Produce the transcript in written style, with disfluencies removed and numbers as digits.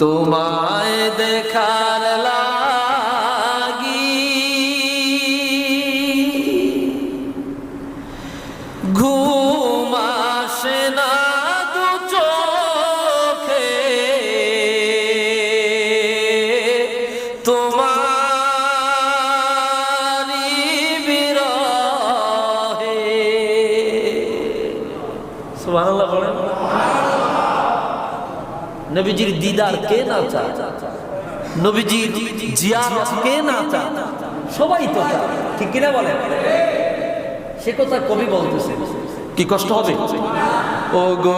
তোমায় দেখার লাগি ঘুম আসে না দু চোখে, তোমারি বিরহে। সুবহানাল্লাহ বলেন। নবীজির দিদার কে না চায়? নবীজির জিয়ারত কে না চায়? সবাই তো চায়, ঠিক কিনা বলেন? সে কথা কবি বলতেছে, কি কষ্ট হবে? ও গো